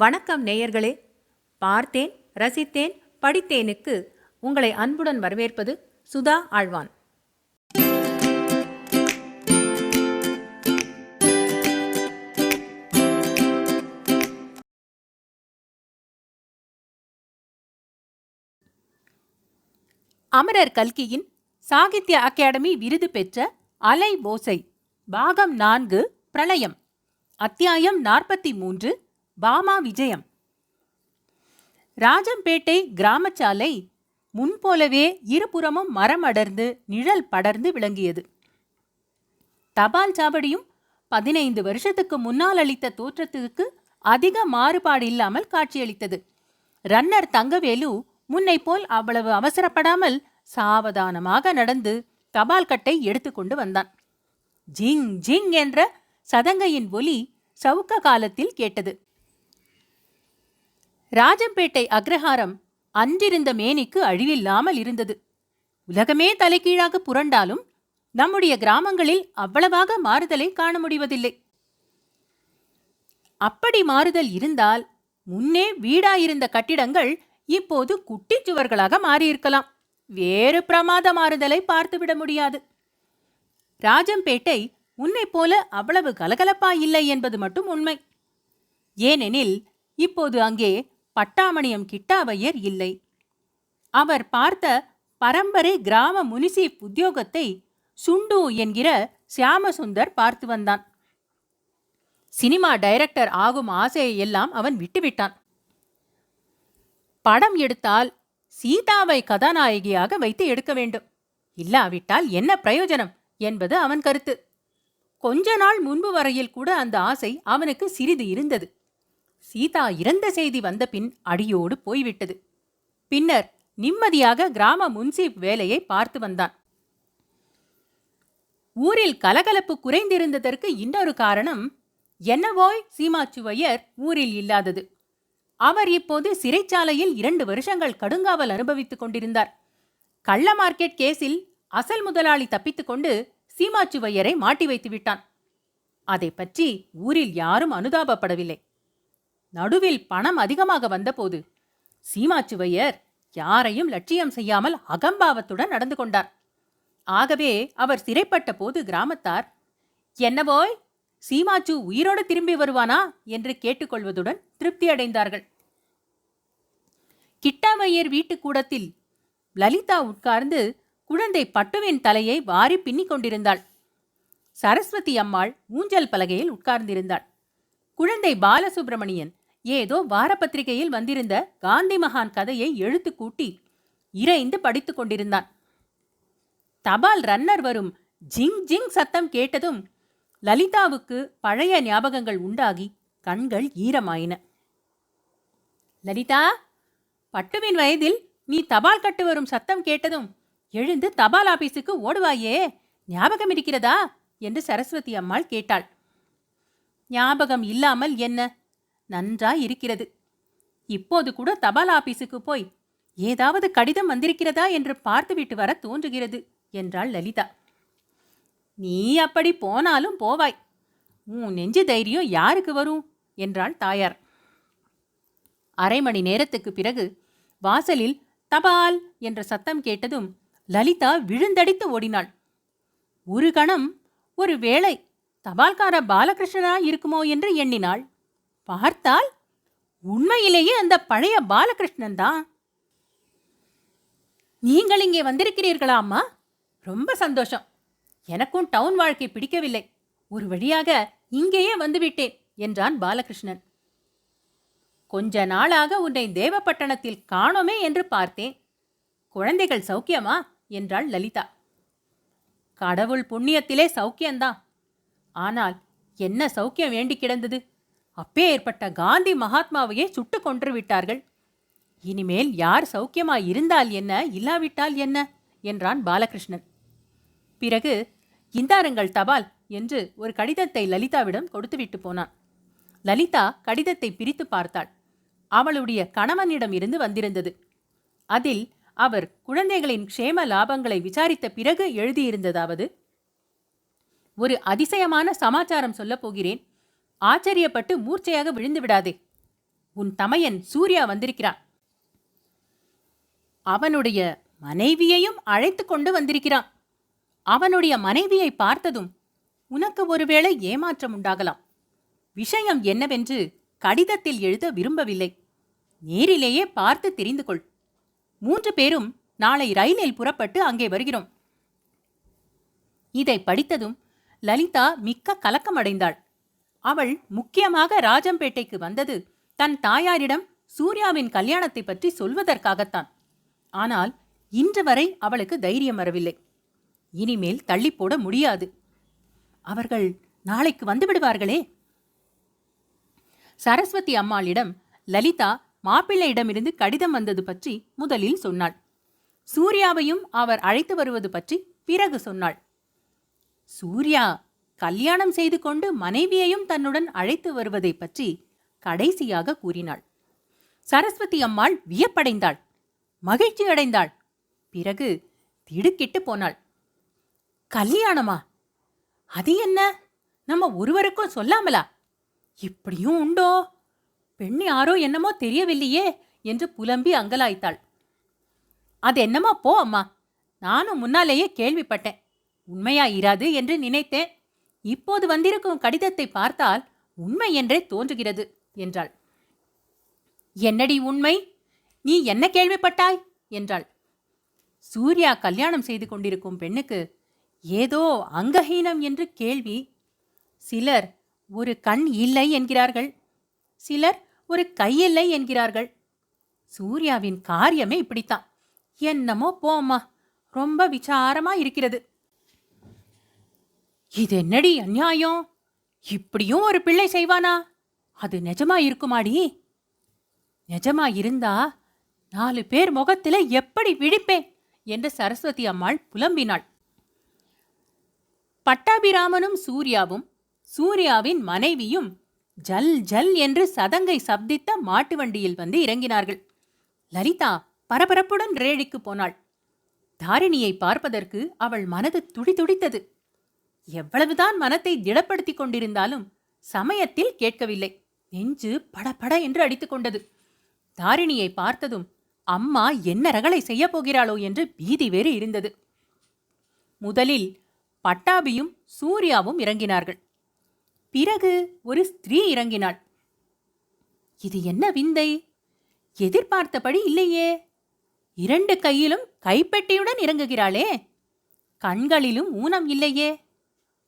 வணக்கம் நேயர்களே. பார்த்தேன், ரசித்தேன், படித்தேனுக்கு உங்களை அன்புடன் வரவேற்பது சுதா ஆழ்வான். அமரர் கல்கியின் சாகித்ய அகாடமி விருது பெற்ற அலை ஓசை பாகம் 4 பிரளயம், அத்தியாயம் 43 பாமா விஜயம். ராஜம்பேட்டை கிராமச்சாலை முன்போலவே இருபுறமும் மரம் அடர்ந்து நிழல் படர்ந்து விளங்கியது. தபால் சாவடியும் 15 வருஷத்துக்கு முன்னால் அளித்த தோற்றத்துக்கு அதிக மாறுபாடு இல்லாமல் காட்சியளித்தது. ரன்னர் தங்கவேலு முன்னை போல் அவ்வளவு அவசரப்படாமல் சாவதானமாக நடந்து தபால் கட்டை எடுத்துக்கொண்டு வந்தான். ஜிங் ஜிங் என்ற சதங்கையின் ஒலி சவுக்க காலத்தில் கேட்டது. ராஜம்பேட்டை அக்ரஹாரம் அன்றிருந்த மேனிக்கு அழிவில்லாமல் இருந்தது. உலகமே தலைகீழாக புரண்டாலும் நம்முடைய கிராமங்களில் அவ்வளவாக மாறுதலை காண முடிவதில்லை. அப்படி மாறுதல் இருந்தால் முன்னே வீடாயிருந்த கட்டிடங்கள் இப்போது குட்டிச்சுவர்களாக மாறியிருக்கலாம். வேறு பிரமாத மாறுதலை பார்த்துவிட முடியாது. ராஜம்பேட்டை முன்னை போல அவ்வளவு கலகலப்பாயில்லை என்பது மட்டும் உண்மை. ஏனெனில் இப்போது அங்கே பட்டாமணியம் கிட்டாவையர் இல்லை. அவர் பார்த்த பரம்பரை கிராம முனிசிப் உத்தியோகத்தை சுண்டு என்கிற சியாமசுந்தர் பார்த்து வந்தான். சினிமா டைரக்டர் ஆகும் ஆசையை எல்லாம் அவன் விட்டுவிட்டான். படம் எடுத்தால் சீதாவை கதாநாயகியாக வைத்து எடுக்க வேண்டும். இல்லாவிட்டால் என்ன பிரயோஜனம் என்பது அவன் கருத்து. கொஞ்ச நாள் முன்பு வரையில் கூட அந்த ஆசை அவனுக்கு சிறிது இருந்தது. சீதா இறந்த செய்தி வந்த பின் அடியோடு போய்விட்டது. பின்னர் நிம்மதியாக கிராம முன்சீப் வேலையை பார்த்து வந்தான். ஊரில் கலகலப்பு குறைந்திருந்ததற்கு இன்னொரு காரணம் என்னவோய் சீமாச்சுவையர் ஊரில் இல்லாதது. அவர் இப்போது சிறைச்சாலையில் 2 வருஷங்கள் கடுங்காவல் அனுபவித்துக் கொண்டிருந்தார். கள்ள மார்க்கெட் கேஸில் அசல் முதலாளி தப்பித்துக் கொண்டு சீமாச்சுவையரை மாட்டி வைத்து விட்டான். அதை பற்றி ஊரில் யாரும் அனுதாபப்படவில்லை. நடுவில் பணம் அதிகமாக வந்தபோது சீமாச்சுவையர் யாரையும் லட்சியம் செய்யாமல் அகம்பாவத்துடன் நடந்து கொண்டார். ஆகவே அவர் சிறைப்பட்ட போது கிராமத்தார் என்னவோய் சீமாச்சு உயிரோடு திரும்பி வருவானா என்று கேட்டுக்கொள்வதுடன் திருப்தி அடைந்தார்கள். கிட்டாவையர் வீட்டு கூடத்தில் லலிதா உட்கார்ந்து குழந்தை பட்டுவின் தலையை வாரி பின்னிக் கொண்டிருந்தாள். சரஸ்வதி அம்மாள் ஊஞ்சல் பலகையில் உட்கார்ந்திருந்தாள். குழந்தை பாலசுப்பிரமணியன் ஏதோ வாரப்பத்திரிகையில் வந்திருந்த காந்தி மகான் கதையை எழுத்து கூட்டி இறைந்து படித்துக் கொண்டிருந்தான். தபால் ரன்னர் வரும் ஜிங் ஜிங் சத்தம் கேட்டதும் லலிதாவுக்கு பழைய ஞாபகங்கள் உண்டாகி கண்கள் ஈரமாயின. லலிதா, பட்டுவின் வயதில் நீ தபால் கட்டு வரும் சத்தம் கேட்டதும் எழுந்து தபால் ஆபீஸுக்கு ஓடுவாயே, ஞாபகம் இருக்கிறதா என்று சரஸ்வதி அம்மாள் கேட்டாள். ஞாபகம் இல்லாமல் என்ன, நன்றாய் இருக்கிறது. இப்போது கூட தபால் ஆபீஸுக்கு போய் ஏதாவது கடிதம் வந்திருக்கிறதா என்று பார்த்துவிட்டு வர தோன்றுகிறது என்றாள் லலிதா. நீ அப்படி போனாலும் போவாய், உன் நெஞ்சு தைரியம் யாருக்கு வரும் என்றாள் தாயார். அரை மணி நேரத்துக்கு பிறகு வாசலில் தபால் என்ற சத்தம் கேட்டதும் லலிதா விழுந்தடித்து ஓடினாள். ஒரு கணம் ஒரு வேளை தபால்கார பாலகிருஷ்ணனா இருக்குமோ என்று எண்ணினாள். பார்த்தால் உண்மையிலேயே அந்த பழைய பாலகிருஷ்ணன் தான். நீங்கள் இங்கே வந்திருக்கிறீர்களா அம்மா? ரொம்ப சந்தோஷம். எனக்கும் டவுன் வாழ்க்கை பிடிக்கவில்லை. ஒரு வழியாக இங்கேயே வந்துவிட்டேன் என்றான் பாலகிருஷ்ணன். கொஞ்ச நாளாக உன்னை தேவப்பட்டணத்தில் காணோமே என்று பார்த்தேன். குழந்தைகள் சௌக்கியமா என்றாள் லலிதா. கடவுள் புண்ணியத்திலே சௌக்கியந்தான். ஆனால் என்ன சௌக்கியம் வேண்டி கிடந்தது? அப்பேற்பட்ட காந்தி மகாத்மாவையே சுட்டு கொன்று விட்டார்கள். இனிமேல் யார் சௌக்கியமாய் இருந்தால் என்ன, இல்லாவிட்டால் என்ன என்றான் பாலகிருஷ்ணன். பிறகு இந்தாருங்கள் தபால் என்று ஒரு கடிதத்தை லலிதாவிடம் கொடுத்துவிட்டு போனான். லலிதா கடிதத்தை பிரித்து பார்த்தாள். அவளுடைய கணவனிடம் இருந்து வந்திருந்தது. அதில் அவர் குழந்தைகளின் க்ஷேம லாபங்களை விசாரித்த பிறகு எழுதியிருந்ததாவது: ஒரு அதிசயமான சமாச்சாரம் சொல்லப் போகிறேன். ஆச்சரியப்பட்டு மூர்ச்சையாக விழுந்து விடாதே. உன் தமையன் சூர்யா வந்திருக்கிறான். அவனுடைய மனைவியையும் அழைத்து கொண்டு வந்திருக்கிறான். அவனுடைய மனைவியை பார்த்ததும் உனக்கு ஒருவேளை ஏமாற்றம் உண்டாகலாம். விஷயம் என்னவென்று கடிதத்தில் எழுத விரும்பவில்லை. நேரிலேயே பார்த்து தெரிந்து கொள். 3 பேரும் நாளை ரயிலில் புறப்பட்டு அங்கே வருகிறோம். இதை படித்ததும் லலிதா மிக்க கலக்கமடைந்தாள். அவள் முக்கியமாக ராஜம்பேட்டைக்கு வந்தது தன் தாயாரிடம் சூர்யாவின் கல்யாணத்தை பற்றி சொல்வதற்காகத்தான். ஆனால் இன்று வரை அவளுக்கு தைரியம் வரவில்லை. இனிமேல் தள்ளிப்போட முடியாது. அவர்கள் நாளைக்கு வந்து விடுவார்களே. சரஸ்வதி அம்மாளிடம் லலிதா மாப்பிள்ளையிடமிருந்து கடிதம் வந்தது பற்றி முதலில் சொன்னாள். சூர்யாவையும் அவர் அழைத்து வருவது பற்றி பிறகு சொன்னாள். சூர்யா கல்யாணம் செய்து கொண்டு மனைவியையும் தன்னுடன் அழைத்து வருவதை பற்றி கடைசியாக கூறினாள். சரஸ்வதி அம்மாள் வியப்படைந்தாள், மகிழ்ச்சி அடைந்தாள். பிறகு திடுக்கிட்டு போனாள். கல்யாணமா? அது என்ன? நம்ம ஒருவருக்கும் சொல்லாமலா? இப்படியும் உண்டோ? பெண் யாரோ என்னமோ தெரியவில்லையே என்று புலம்பி அங்கலாய்த்தாள். அது என்னமோ போ அம்மா, நானும் முன்னாலேயே கேள்விப்பட்டேன். உண்மையா இராது என்று நினைத்தேன். இப்போது வந்திருக்கும் கடிதத்தை பார்த்தால் உண்மை என்றே தோன்றுகிறது என்றாள். என்னடி உண்மை? நீ என்ன கேள்விப்பட்டாய் என்றாள். சூர்யா கல்யாணம் செய்து கொண்டிருக்கும் பெண்ணுக்கு ஏதோ அங்கஹீனம் என்று கேள்வி. சிலர் ஒரு கண் இல்லை என்கிறார்கள், சிலர் ஒரு கையில்லை என்கிறார்கள். சூர்யாவின் காரியமே இப்படித்தான். என்னமோ போம்மா, ரொம்ப விசாரமா இருக்கிறது. இது என்னடி அநியாயம்? இப்படியும் ஒரு பிள்ளை செய்வானா? அது நிஜமா இருக்குமாடி? நிஜமா இருந்தா 4 பேர் முகத்தில எப்படி விழிப்பேன் என்று சரஸ்வதி அம்மாள் புலம்பினாள். பட்டாபிராமனும் சூர்யாவும் சூர்யாவின் மனைவியும் ஜல் ஜல் என்று சதங்கை சப்தித்த மாட்டு வண்டியில் வந்து இறங்கினார்கள். லலிதா பரபரப்புடன் ரேழிக்கு போனாள். தாரிணியை பார்ப்பதற்கு அவள் மனது துடிதுடித்தது. எவ்வளவுதான் மனத்தை திடப்படுத்திக் கொண்டிருந்தாலும் சமயத்தில் கேட்கவில்லை. நெஞ்சு படபட என்று அடித்துக் கொண்டது. தாரிணியை பார்த்ததும் அம்மா என்ன ரகளை செய்ய போகிறாளோ என்று பீதி வேறு இருந்தது. முதலில் பட்டாபியும் சூர்யாவும் இறங்கினார்கள். பிறகு ஒரு ஸ்திரீ இறங்கினாள். இது என்ன விந்தை? எதிர்பார்த்தபடி இல்லையே. 2 கையிலும் கைப்பெட்டியுடன் இறங்குகிறாளே. கண்களிலும் ஊனம் இல்லையே.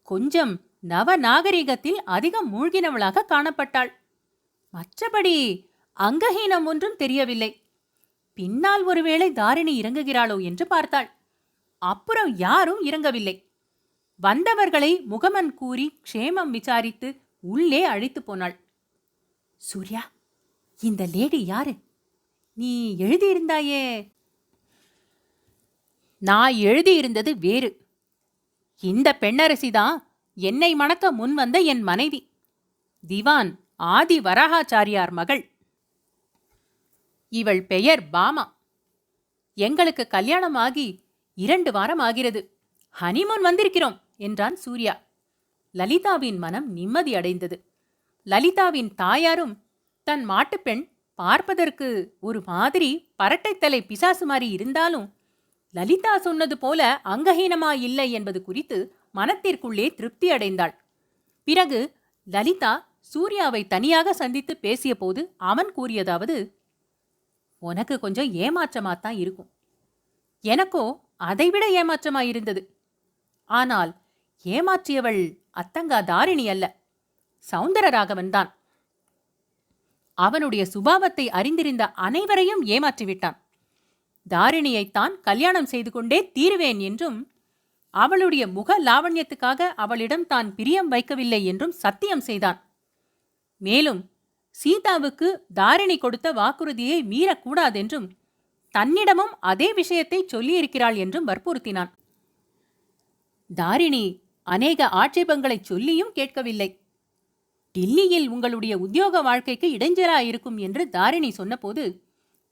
கொஞ்சம் நவநாகரிகத்தில் அதிகம் மூழ்கினவளாக காணப்பட்டாள். மற்றபடி அங்கஹீனம் ஒன்றும் தெரியவில்லை. பின்னால் ஒருவேளை தாரிணி இறங்குகிறாளோ என்று பார்த்தாள். அப்புறம் யாரும் இறங்கவில்லை. வந்தவர்களை முகமன் கூறி க்ஷேமம் விசாரித்து உள்ளே அழைத்து போனாள். சூர்யா, இந்த லேடி யாரு? நீ எழுதியிருந்தாயே. நான் எழுதியிருந்தது வேறு. இந்த பெண்ணரசிதான் என்னை மணக்க முன் வந்த என் மனைவி, திவான் ஆதி வராகாச்சாரியார் மகள். இவள் பெயர் பாமா. எங்களுக்கு கல்யாணமாகி 2 வாரம் ஆகிறது. ஹனிமூன் வந்திருக்கிறோம் என்றான் சூர்யா. லலிதாவின் மனம் நிம்மதி அடைந்தது. லலிதாவின் தாயாரும் தன் மாட்டுப்பெண் பார்ப்பதற்கு ஒரு மாதிரி பரட்டைத்தலை பிசாசு மாதிரி இருந்தாலும் லலிதா சொன்னது போல அங்கஹீனமாயில்லை என்பது குறித்து மனத்திற்குள்ளே திருப்தி அடைந்தாள். பிறகு லலிதா சூர்யாவை தனியாக சந்தித்து பேசிய போது அவன் கூறியதாவது, உனக்கு கொஞ்சம் ஏமாற்றமாத்தான் இருக்கும். எனக்கோ அதைவிட ஏமாற்றமாயிருந்தது. ஆனால் ஏமாற்றியவள் அத்தங்கா தாரிணி அல்ல, சௌந்தரராகவன்தான். அவனுடைய சுபாவத்தை அறிந்திருந்த அனைவரையும் ஏமாற்றிவிட்டான். தாரிணியைத்தான் கல்யாணம் செய்து கொண்டே தீருவேன் என்றும், அவளுடைய முக லாவண்யத்துக்காக அவளிடம் தான் பிரியம் வைக்கவில்லை என்றும் சத்தியம் செய்தான். மேலும் சீதாவுக்கு தாரிணி கொடுத்த வாக்குறுதியை மீறக்கூடாதென்றும், தன்னிடமும் அதே விஷயத்தை சொல்லியிருக்கிறாள் என்றும் வற்புறுத்தினான். தாரிணி அநேக ஆட்சேபங்களை சொல்லியும் கேட்கவில்லை. டில்லியில் உங்களுடைய உத்தியோக வாழ்க்கைக்கு இடைஞ்சலாயிருக்கும் என்று தாரிணி சொன்னபோது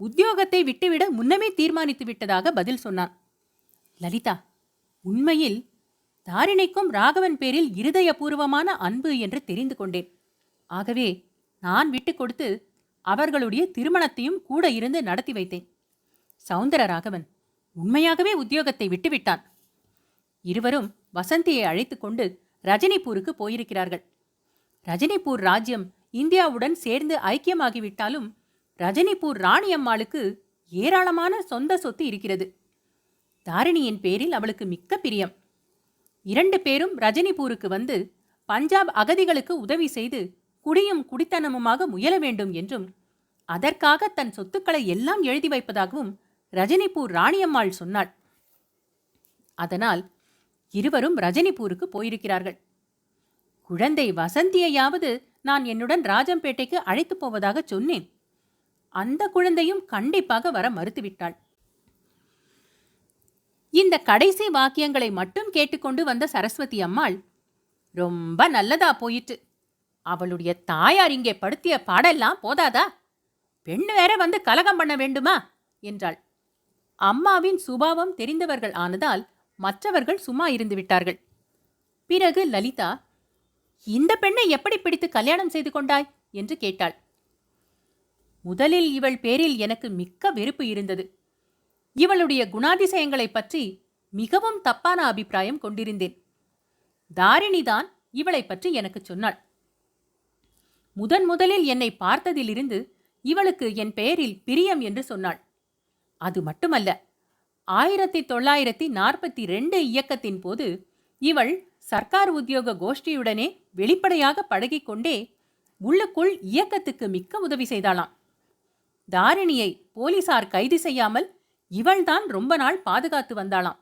உத்தியோகத்தை விட்டுவிட முன்னமே தீர்மானித்து விட்டதாக பதில் சொன்னான். லலிதா, உண்மையில் தாரிணிக்கும் ராகவன் பேரில் இருதயபூர்வமான அன்பு என்று தெரிந்து கொண்டேன். ஆகவே நான் விட்டு கொடுத்து அவர்களுடைய திருமணத்தையும் கூட இருந்து நடத்தி வைத்தேன். சௌந்தரராகவன் உண்மையாகவே உத்தியோகத்தை விட்டுவிட்டான். இருவரும் வசந்தியை அழைத்துக் கொண்டு ரஜினிபூருக்கு போயிருக்கிறார்கள். ரஜினிபூர் ராஜ்யம் இந்தியாவுடன் சேர்ந்து ஐக்கியமாகிவிட்டாலும் ரஜினிபூர் ராணியம்மாளுக்கு ஏராளமான சொந்த சொத்து இருக்கிறது. தாரிணியின் பேரில் அவளுக்கு மிக்க பிரியம். 2 பேரும் ரஜினிபூருக்கு வந்து பஞ்சாப் அகதிகளுக்கு உதவி செய்து குடியும் குடித்தனமுமாக முயல வேண்டும் என்றும் அதற்காக தன் சொத்துக்களை எல்லாம் எழுதி வைப்பதாகவும் ரஜினிபூர் ராணியம்மாள் சொன்னாள். அதனால் இருவரும் ரஜினிபூருக்கு போயிருக்கிறார்கள். குழந்தை வசந்தியையாவது நான் என்னுடன் ராஜம்பேட்டைக்கு அழைத்து போவதாக சொன்னேன். அந்த குழந்தையும் கண்டிப்பாக வர மறுத்துவிட்டாள். இந்த கடைசி வாக்கியங்களை மட்டும் கேட்டுக்கொண்டு வந்த சரஸ்வதி அம்மாள், ரொம்ப நல்லதா போயிட்டு, அவளுடைய தாயார் இங்கே படுத்திய பாடெல்லாம் போதாதா, பெண்ணு வேற வந்து கலகம் பண்ண வேண்டுமா என்றாள். அம்மாவின் சுபாவம் தெரிந்தவர்கள் ஆனதால் மற்றவர்கள் சும்மா இருந்து விட்டார்கள். பிறகு லலிதா, இந்த பெண்ணை எப்படி பிடித்து கல்யாணம் செய்து கொண்டாய் என்று கேட்டாள். முதலில் இவள் பேரில் எனக்கு மிக்க வெறுப்பு இருந்தது. இவளுடைய குணாதிசயங்களை பற்றி மிகவும் தப்பான அபிப்பிராயம் கொண்டிருந்தேன். தாரிணிதான் இவளை பற்றி எனக்கு சொன்னாள். முதலில் என்னை பார்த்ததிலிருந்து இவளுக்கு என் பெயரில் பிரியம் என்று சொன்னாள். அது மட்டுமல்ல, 1942 இயக்கத்தின் போது இவள் சர்க்கார் உத்தியோக கோஷ்டியுடனே வெளிப்படையாக பழகிக்கொண்டே உள்ளுக்குள் இயக்கத்துக்கு மிக்க உதவி செய்தாளாம். தாரிணியை போலீசார் கைது செய்யாமல் இவள்தான் ரொம்ப நாள் பாதுகாத்து வந்தாளாம்.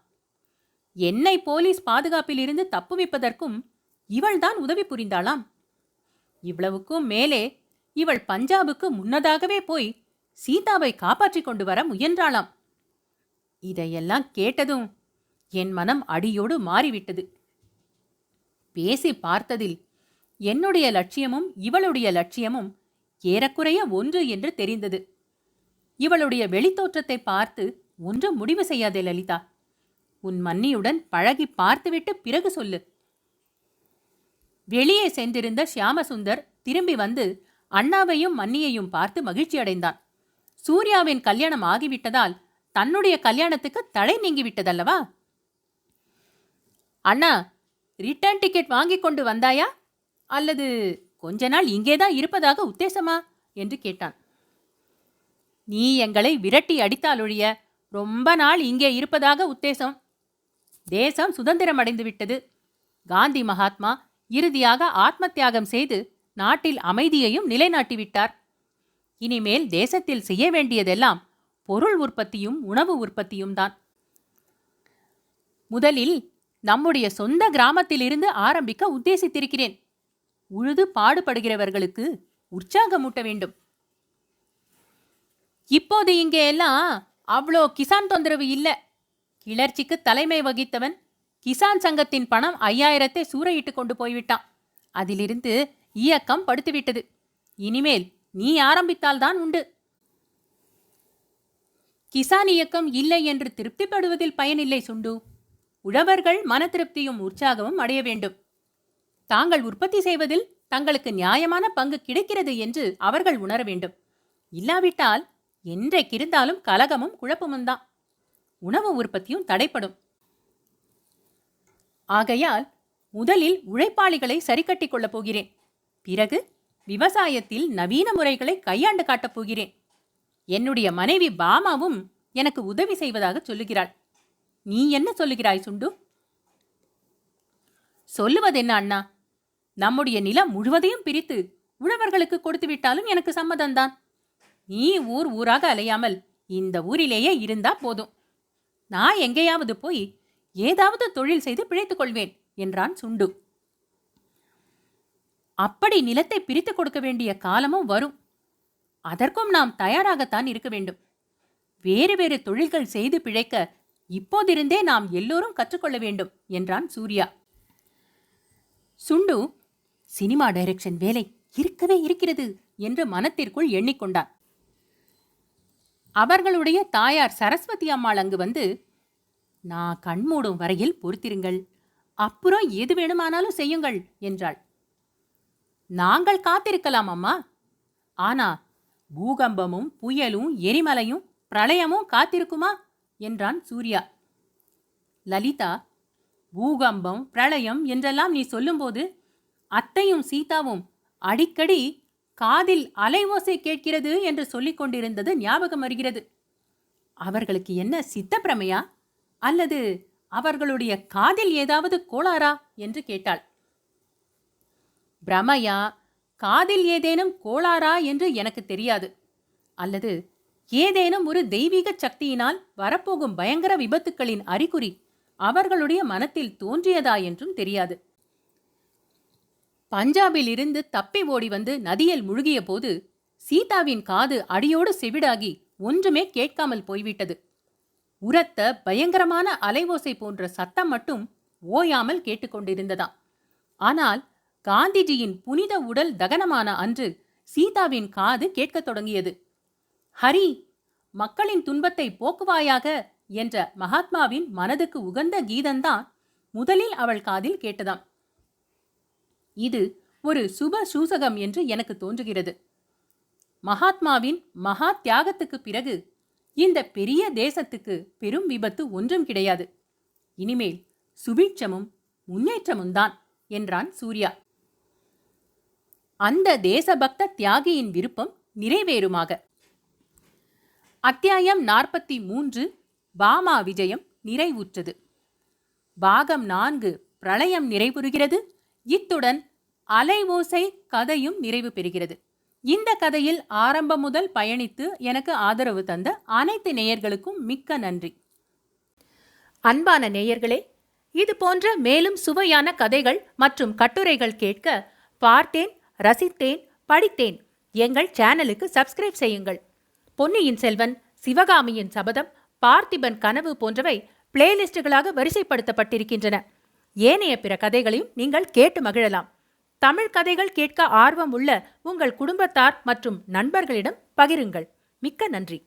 என்னை போலீஸ் பாதுகாப்பிலிருந்து தப்புவிப்பதற்கும் இவள்தான் உதவி புரிந்தாளாம். இவ்வளவுக்கும் மேலே இவள் பஞ்சாபுக்கு முன்னதாகவே போய் சீதாவை காப்பாற்றிக் கொண்டு வர முயன்றாளாம். இதையெல்லாம் கேட்டதும் என் மனம் அடியோடு மாறிவிட்டது. பேசி பார்த்ததில் என்னுடைய லட்சியமும் இவளுடைய லட்சியமும் ஏறக்குறைய ஒன்று என்று தெரிந்தது. இவளுடைய வெளித்தோற்றத்தை பார்த்து ஒன்றும் முடிவு செய்யாதே லலிதா. உன் மன்னியுடன் பழகி பார்த்துவிட்டு பிறகு சொல்லு. வெளியே சென்றிருந்த ஷியாமசுந்தர் திரும்பி வந்து அண்ணாவையும் மன்னியையும் பார்த்து மகிழ்ச்சி அடைந்தான். சூர்யாவின் கல்யாணம் ஆகிவிட்டதால் தன்னுடைய கல்யாணத்துக்கு தடை நீங்கிவிட்டதல்லவா? அண்ணா, ரிட்டர்ன் டிக்கெட் வாங்கி கொண்டு வந்தாயா, அல்லது கொஞ்ச நாள் இங்கேதான் இருப்பதாக உத்தேசமா என்று கேட்டான். நீ எங்களை விரட்டி அடித்தாலொழிய ரொம்ப நாள் இங்கே இருப்பதாக உத்தேசம். தேசம் சுதந்திரம் அடைந்து விட்டது. காந்தி மகாத்மா இறுதியாக ஆத்ம தியாகம் செய்து நாட்டில் அமைதியையும் நிலைநாட்டிவிட்டார். இனிமேல் தேசத்தில் செய்ய வேண்டியதெல்லாம் பொருள் உற்பத்தியும் உணவு உற்பத்தியும் தான். முதலில் நம்முடைய சொந்த கிராமத்திலிருந்து ஆரம்பிக்க உத்தேசித்திருக்கிறேன். உழுது பாடுபடுகிறவர்களுக்கு உற்சாகமூட்ட வேண்டும். இப்போது இங்கே எல்லாம் அவ்வளோ கிசான் தொந்தரவு இல்லை. கிளர்ச்சிக்கு தலைமை வகித்தவன் கிசான் சங்கத்தின் பணம் 5000 சூறையிட்டு கொண்டு போய்விட்டான். அதிலிருந்து இயக்கம் படுத்துவிட்டது. இனிமேல் நீ ஆரம்பித்தால்தான் உண்டு. கிசான் இயக்கம் இல்லை என்று திருப்திப்படுவதில் பயனில்லை சுண்டு. உழவர்கள் மன திருப்தியும் உற்சாகமும் அடைய வேண்டும். தாங்கள் உற்பத்தி செய்வதில் தங்களுக்கு நியாயமான பங்கு கிடைக்கிறது என்று அவர்கள் உணர வேண்டும். இல்லாவிட்டால் என்றைக்கிருந்தாலும் கலகமும் குழப்பமும் தான். உணவு உற்பத்தியும் தடைப்படும். ஆகையால் முதலில் உழைப்பாளிகளை சரிக்கட்டிக் கொள்ளப் போகிறேன். பிறகு விவசாயத்தில் நவீன முறைகளை கையாண்டு காட்டப் போகிறேன். என்னுடைய மனைவி பாமாவும் எனக்கு உதவி செய்வதாக சொல்லுகிறாள். நீ என்ன சொல்லுகிறாய் சுண்டு? சொல்லுவதென்ன அண்ணா, நம்முடைய நிலம் முழுவதையும் பிரித்து உழவர்களுக்கு கொடுத்து விட்டாலும் எனக்கு சம்மதம்தான். நீ ஊர் ஊராக அலையாமல் இந்த ஊரிலேயே இருந்தா போதும். நான் எங்கேயாவது போய் ஏதாவது தொழில் செய்து பிழைத்துக் கொள்வேன் என்றான் சுண்டு. அப்படி நிலத்தை பிரித்து கொடுக்க வேண்டிய காலமும் வரும். அதற்கும் நாம் தயாராகத்தான் இருக்க வேண்டும். வேறு வேறு தொழில்கள் செய்து பிழைக்க இப்போதிருந்தே நாம் எல்லோரும் கற்றுக்கொள்ள வேண்டும் என்றான் சூர்யா. சுண்டு சினிமா டைரக்ஷன் வேலை இருக்கவே இருக்கிறது என்று மனத்திற்குள் எண்ணிக்கொண்டான். அவர்களுடைய தாயார் சரஸ்வதி அம்மாள் அங்கு வந்து, நான் கண்மூடும் வரையில் பொறுத்திருங்கள், அப்புறம் எது வேணுமானாலும் செய்யுங்கள் என்றாள். நாங்கள் காத்திருக்கலாம் அம்மா. ஆனா பூகம்பமும் புயலும் எரிமலையும் பிரளயமும் காத்திருக்குமா என்றான் சூர்யா. லலிதா, பூகம்பம் பிரளயம் என்றெல்லாம் நீ சொல்லும்போது அத்தையும் சீதாவும் அடிக்கடி காதில் அலைவோசை கேட்கிறது என்று சொல்லிக் கொண்டிருந்தது ஞாபகம் வருகிறது. அவர்களுக்கு என்ன சித்தப்பிரமையா அல்லது அவர்களுடைய காதில் ஏதாவது கோளாறா என்று கேட்டாள். பிரமையா, காதில் ஏதேனும் கோளாறா என்று எனக்கு தெரியாது. அல்லது ஏதேனும் ஒரு தெய்வீக சக்தியினால் வரப்போகும் பயங்கர விபத்துக்களின் அறிகுறி அவர்களுடைய மனத்தில் தோன்றியதா என்றும் தெரியாது. பஞ்சாபில் இருந்து தப்பி ஓடி வந்து நதியில் முழுகிய போது சீதாவின் காது அடியோடு செவிடாகி ஒன்றுமே கேட்காமல் போய்விட்டது. உரத்த பயங்கரமான அலைவோசை போன்ற சத்தம் மட்டும் ஓயாமல் கேட்டுக்கொண்டிருந்ததாம். ஆனால் காந்திஜியின் புனித உடல் தகனமான அன்று சீதாவின் காது கேட்கத் தொடங்கியது. ஹரி, மக்களின் துன்பத்தை போக்குவாயாக என்ற மகாத்மாவின் மனதுக்கு உகந்த கீதந்தான் முதலில் அவள் காதில் கேட்டதாம். இது ஒரு சுப சூசகம் என்று எனக்கு தோன்றுகிறது. மகாத்மாவின் மகா தியாகத்துக்கு பிறகு இந்த பெரிய தேசத்துக்கு பெரும் விபத்து ஒன்றும் கிடையாது. இனிமேல் சுபீட்சமும் முன்னேற்றமும் தான் என்றான் சூர்யா. அந்த தேசபக்த தியாகியின் விருப்பம் நிறைவேறுமாக. அத்தியாயம் 43 பாமா விஜயம் நிறைவுற்றது. பாகம் 4 பிரளயம் நிறைவுறுகிறது. இத்துடன் அலைவோசை கதையும் நிறைவு பெறுகிறது. இந்த கதையில் ஆரம்பம் முதல் பயணித்து எனக்கு ஆதரவு தந்த அனைத்து நேயர்களுக்கும் மிக்க நன்றி. அன்பான நேயர்களே, இது போன்ற மேலும் சுவையான கதைகள் மற்றும் கட்டுரைகள் கேட்க பார்த்தேன், ரசித்தேன், படித்தேன் எங்கள் சேனலுக்கு சப்ஸ்கிரைப் செய்யுங்கள். பொன்னியின் செல்வன், சிவகாமியின் சபதம், பார்த்திபன் கனவு போன்றவை பிளேலிஸ்டுகளாக வரிசைப்படுத்தப்பட்டிருக்கின்றன. ஏனைய பிற கதைகளையும் நீங்கள் கேட்டு மகிழலாம். தமிழ் கதைகள் கேட்க ஆர்வம் உள்ள உங்கள் குடும்பத்தார் மற்றும் நண்பர்களிடம் பகிருங்கள். மிக்க நன்றி.